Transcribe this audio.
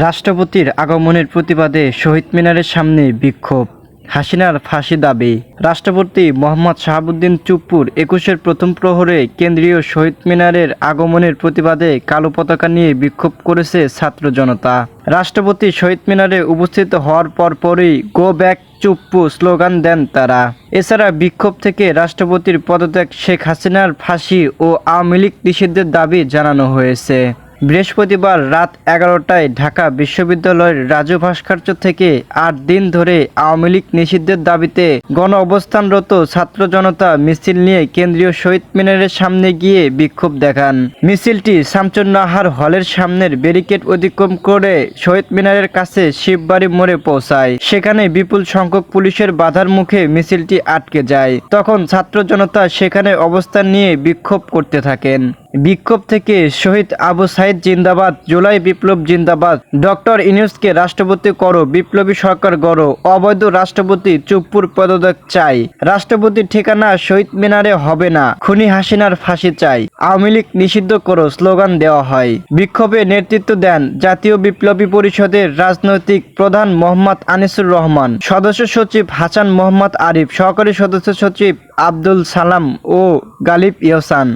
রাষ্ট্রপতির আগমনের প্রতিবাদে শহীদ মিনারের সামনে বিক্ষোভ। হাসিনার ফাঁসি দাবি। রাষ্ট্রপতি মোহাম্মদ শাহাবুদ্দিন চুপ্পুর ২১-এর প্রথম প্রহরে কেন্দ্রীয় শহীদ মিনারের আগমনের প্রতিবাদে কালো পতাকা নিয়ে বিক্ষোভ করেছে ছাত্র জনতা। রাষ্ট্রপতি শহীদ মিনারে উপস্থিত হওয়ার পরপরই গো ব্যাক চুপ্পু স্লোগান দেন তারা। এছাড়া বিক্ষোভ থেকে রাষ্ট্রপতির পদত্যাগ, শেখ হাসিনার ফাঁসি ও আওয়ামী লীগ নিষিদ্ধের দাবি জানানো হয়েছে। বৃহস্পতিবার রাত ১১টায় ঢাকা বিশ্ববিদ্যালয়ের রাজু ভাস্কর্য থেকে ৮ দিন ধরে আওয়ামী লীগ নিষিদ্ধের দাবিতে গণ অবস্থানরত ছাত্র জনতা মিছিল নিয়ে কেন্দ্রীয় শহীদ মিনারের সামনে গিয়ে বিক্ষোভ দেখান। মিছিলটি শামসুন্নাহার হলের সামনের ব্যারিকেড অতিক্রম করে শহীদ মিনারের কাছে শিববাড়ি মোড়ে পৌঁছায়। সেখানে বিপুল সংখ্যক পুলিশের বাধার মুখে মিছিলটি আটকে যায়। তখন ছাত্র জনতা সেখানে অবস্থান নিয়ে বিক্ষোভ করতে থাকেন। বিক্ষোভ থেকে শহীদ আবু সাইদ জিন্দাবাদ, জুলাই বিপ্লব জিন্দাবাদ, ডক্টর ইউনূসকে রাষ্ট্রপতি করো, বিপ্লবী সরকার গড়ো, অবৈধ রাষ্ট্রপতি চুপ্পুর পদত্যাগ চাই, রাষ্ট্রপতির ঠিকানা শহীদ মিনারে হবে না, খুনি হাসিনার ফাঁসি চাই, আওয়ামী লীগ নিষিদ্ধ করো স্লোগান দেওয়া হয়। বিক্ষোভে নেতৃত্ব দেন জাতীয় বিপ্লবী পরিষদের রাজনৈতিক প্রধান মোহাম্মদ আনিসুর রহমান, সদস্য সচিব হাসান মোহাম্মদ আরিফ, সহকারী সদস্য সচিব আব্দুল সালাম ও গালিব ইহসান।